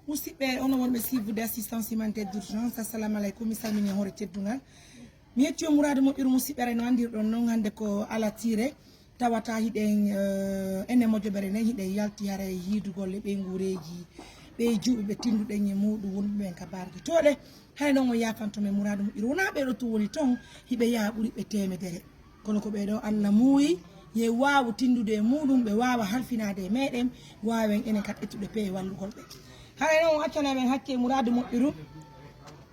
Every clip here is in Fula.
musidɓe ono wonɓe suivre assistance humanitaire d'urgence assalamu aleykum mi salmini hoore teddungal mi yetti o mourade moƴƴuru musidɓere no andirɗon noon hannde ko ala tire tawata hiɗen ene mojoɓere nden hiɗen yalti hara e hiidugolle ɓe nguureji ɓe juuɓe ɓe tinduɗen e muɗum wonɓe ɓen ka barki toɗe hay noon o yafantomi mourade moƴƴuru wona ɓeɗo to woni toon hiɓe yaha ɓuuri ɓe temedere kono ko ɓeɗo Allah muuyi ye wawa tindude e muɗum ɓe wawa halfinade e meɗen wawen enen kadi ettude peewe wallugol ɓe haray noon accanamen hakke mourade moƴƴuru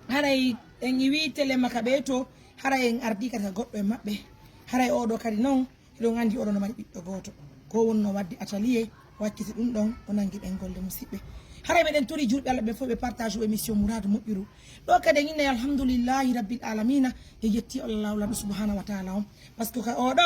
haray en iwi télé makka ɓe to haray en ardi kadi ka goɗɗo e mabɓe haray oɗo kadi noon eɗon andi oɗo no mari ɓiɗɗo goto ko wonno wadde atelier wakkiti ɗum ɗon o nangui ɗen golle musidɓe haray meɗen tori julɓe Allah ɓe fof ɓe partage o émission mourade moƴƴuru ɗo kadi en inne alhamdoulillahi rabbil alamina e yetti Allah lawlaɗo subhanahu wa taala on par ce que ka oɗo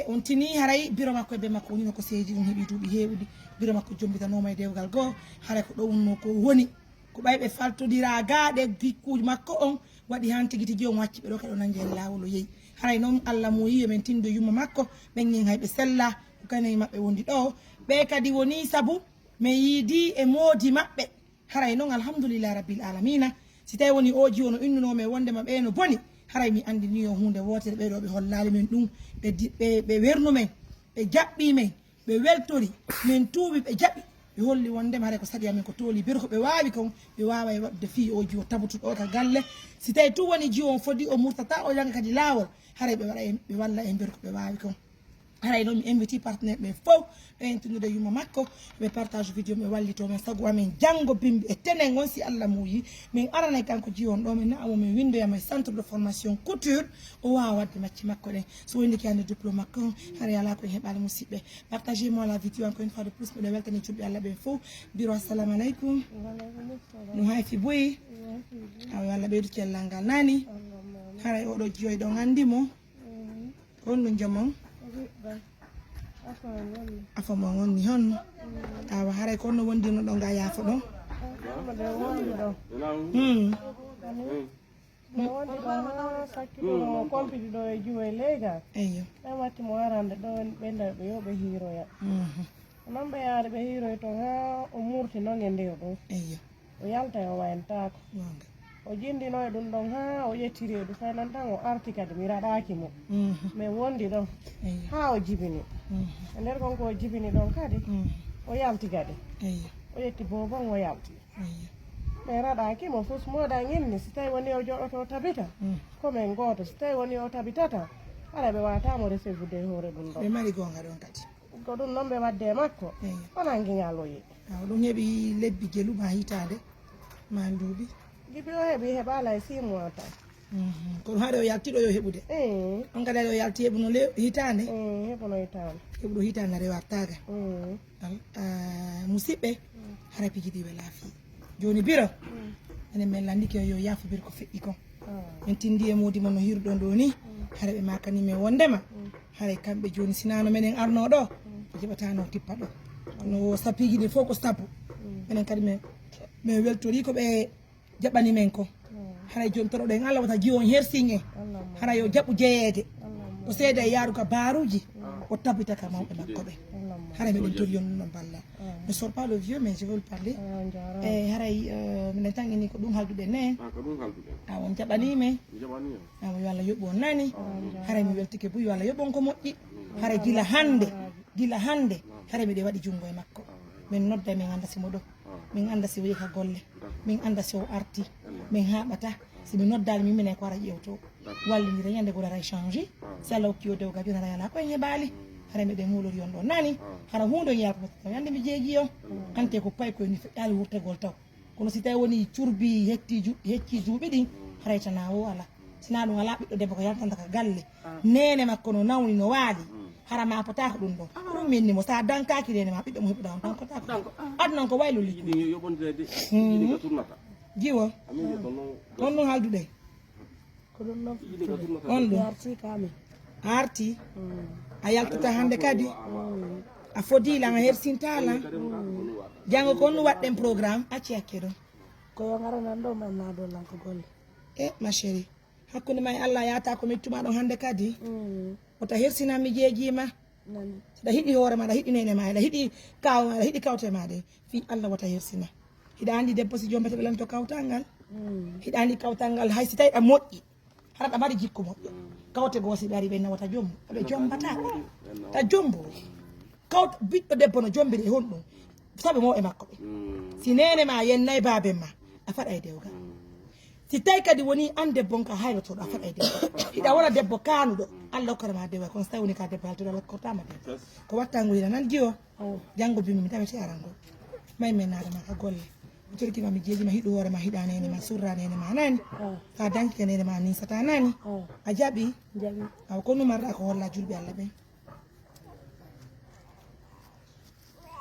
on tini haray biro makko e be makko wonino ko seedi ɗum heeɓi duuɓi heewɗi biro makko jombitanoma e dewgal goho haray ko ɗo wonno ko woni ko ɓayɓe faltodira gaaɗe bikkuji makko on waɗi han tigui tigui on wacci ɓe ɗo kadi o nangue hen lawol o yeehi haray noon Allah mo yi yomin tindo yumma makko ɓen gen hayɓe sella ko kanen mabɓe wondi ɗo ɓe kadi woni saabu mi yiidi e moodi mabɓe haray noon alhamdoulillahi rabbil alamina si tawi woni oji ono innunome wondema ɓe no boni haray mi andini o hunde wotere ɓeɗo ɓe hollali men ɗum ɓe wernu men ɓe jaɓɓi men ɓe weltori min tuuɓi ɓe jaɓi ɓe holli wondema haray ko saɗi amen ko tooli biro ko ɓe wawi kon ɓe wawa e waɗde fi o jiwo tabutuɗo ka galle si tawi tu woni jiwo on fodi o murtata o janga kadi lawol haray ɓe waɗa ɓe walla e biro ko ɓe wawi kon haray noon mi inviti partenaire ɓe fof ɓe entunude yumma makko ɓe partage vidéo ɓe wallito men sago amen janggo bimbi e tenen on si Allah muuyi min aranay kanko jiwon ɗo min naamo min windoyama e centre de formation couture o wawa wadde macci makko ɗen so wondiki hande diplôme makko on haray ala koye heeɓali musidɓe partagez moi la vidéo encore une fois de plus mbiɗo weltani julɓe Allah ɓen fof biro assalamu aleykum no hayfi boyi awa Allah ɓeydu cellal ngal nani haray oɗo jiyoy ɗon andimo on ɗum jamon afama wonni honno awa haray ko no wondino ɗo ga yaafo ɗo sakkiɗo compiti ɗo e juwo e leygal eyyo ɓe wattimo arande ɗo ɓenda ɓe yo ɓe hiiroya noon ɓe yaade ɓe hiiroya to ha o murti noon e ndew ɗum eyyo o yalta e o wayntako gonga o jindino e ɗum ɗon ha o ƴettiri e ɗum faynan tan o arti kadi mi raɗaki mo min wondi ɗon eyyo ha o jibini e nder konko o jibini ɗon kadi o yalti kadi eyyo o ƴetti bobon o yalti eyyo min raɗaki mo fus moɗa inni si tawi woni o joɗoto tabita komin goto si tawi woni o tabitata haɗa ɓe watamo recevude e hoore ɗum ɓe ɗon mari gonga ɗon kadi ko ɗum noon ɓe wadde e makko eyyo wona guiñaloyi aw ɗum heeɓi lebbi jelum ha hitade ma duuɓi jibi o heeɓi heɓala e 6 mois tan kono haade o yaltiɗo yo heɓude on kadi aɗa o yalti heɓuno hitande heɓuno hitande heɓuɗo hitande aɗa wartaga musidɓe haray pijiɗiɓe laafi joni biro enen min landiki yo yaafo biro ko feƴƴi kon min tindi e modi mon no hirɗon ɗo ni haray ɓe makanimen wondema haray kamɓe joni sinano meɗen arno ɗo ɓe jaɓatano tippa ɗo kono sapiji ɗi fof ko sabu minen kadi min weltori ko ɓe jaɓani men ko haray joni toroɗen Allah wata jiwon hersin en haray yo jaɓu jeeyede o seeda e yaaru ka baaruji o tabbita ka mawɓe makko ɓe haray miɗen tori on ɗum ɗon balla ne sort pas le vieux mais je veux le parler e haray minen tan ini ko ɗum halduɗen ne aw on jaɓanimen awa yo Allah yoɓu on nani haray mi weltike bo yo Allah yoɓon ko moƴƴi haray gila hande haray miɗe waɗi junngo e makko min nodda min anda simo ɗo min anda si o yehi ka golle min anda si o arti min haɓata si mi noddali mimine ko ara ƴewto wallidira ñande goɗo ara changé si Allah hokki o dewga joni ara yala koye heeɓali hara miɗen hulori on ɗo nani hara hunde on yalko taw yande mi jeegui on ante ko payi koye ni feƴƴali wurtagol taw kono si tawi woni curbi hecci duuɓi ɗin haray tana o ala sina ɗum ala ɓiɗɗo debbo ko yaltanta ka galle nene makko no nawni no waali hara ma potako ɗum ɗon ɗum minnimo sa dankaki nene ma ɓiɗɗo mo heɓuɗa on dankotako adnan ko waylo liƴƴi jiwo on ɗum halduɗe ko ɗum noon on ɗum arti kami arti a yaltata hande kadi a fodila a hersintala janggo ko on waɗɗen programme acci hakke ɗon ko yo garanan ɗo manna dollan ko golle e ma chéri hakkude ma e Allah yata ko mettuma ɗon hande kadi wota hersinami jeejima saɗa hiɗi hoore ma aɗa hiɗi nene ma aɗa hiɗi kaw ma aɗa hiɗi kawte ma ɗe fi Allah wata hersina hiɗa andi debbo si jombete ɓe lanto kawtangal hiɗa andi kawtangal hay si tawi ɗa moƴƴi hara ɗa mbaɗi jikku moƴƴo kawte goosi ɓe ari ɓe nawata jommu ɓe jombataɓe ta jombo kawta biɗɗo debbo no jombiri e honɗum saɓe mo e makko ɓe si nene ma yennayi baben ma a faɗa e dewgal si tawi kadi woni an debbo ka haylotoɗo a faɗa e dewgal hiɗa wona debbo kanuɗo Allah hokkanama dewgal kono so tawi woni ka debbo haltoɗo Allah hokkatama dewgal ko watta ngol hiɗa nan jiyo janggo bimi mi tawete arango may men naɗama ka golle mi torkima mi jeejima hiɗu hoore ma hiɗa nene ma surra nene ma nani sa danki nene ma nisata nani a jaɓi aw ko numarɗa ko holla julɓe Allah ɓen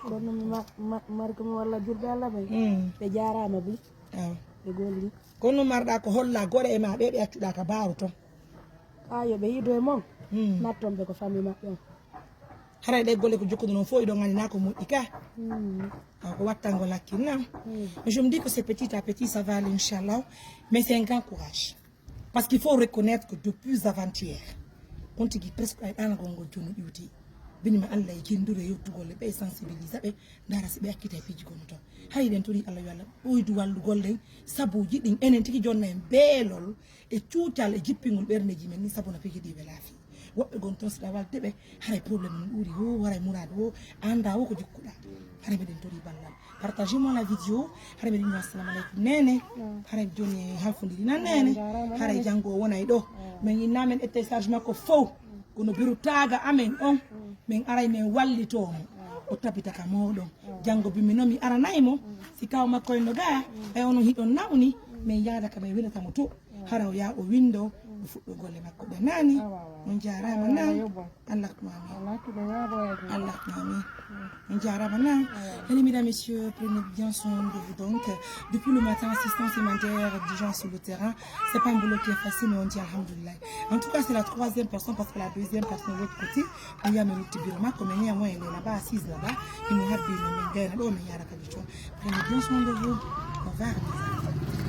kono markumi walla julɓe Allah ɓay ɓe jarama bi ɓe golli kono marɗa ko holla goɗe e ma ɓe ɓe accuɗa ka baaru ton ha yoɓe yiido e moom natton ɓe ko famille maɓɓe on haray ɗe golle ko jokkude noon fo iɗon gandi na ko moƴƴi ka ko wattangol hakkillam mais je me dis que c'est petit à petit ça va aller inchallah mais c'est un grand courage parce qu'il faut reconnaître que depuis avant-hier on tigui presque ay ɗanagol ngol joni ƴiwti binima Allah e jendure yettugolle ɓe sensibilisa ɓe dara si ɓe akkita e piiji gono ton hayɗen tori Allah yo Allah ɓoydu wallugol ɗen sabuji ɗin enen tigui jonna en beelol e cuutal e jippingol ɓerneji men ni sabu no piiji ɗi ɓe laafi woɓɓe gon toon siɗa walde ɓe haray probléme mum ɓuuri o waray mourade o anda wo ko jikkuɗa haray meɗen tori ballal partagez moi la vidéo haray meɗen ño assalamu aleykum nene haray joni halfodiri nan nene haray janggo o wonay ɗo min innamen ette charge makko fof kono biru taaga amen on min aray min wallitomo o tabita ka mawɗon janggo bimi noon mi aranaymo si kaw makko en no gaya ɓay onon hiɗon nawni min yaada ka min winatamo to hara o yaa o windo o fuɗɗo golle makko ɓe nani on jarama nan Allah Allah on jarama nan mesdames, messieurs, prenez bien soin de vous donc depuis le matin assistance humanitaire des gens sur le terrain c'est pas un boulot qui est facile mais on dit alhamdoulilah en tout cas c'est la troisième personne parce que la deuxième personne de l'autre côté on y a mis le bureau comme néanmoins elle est là-bas assise là-bas il nous a dit prenez bien soin de vous au revoir.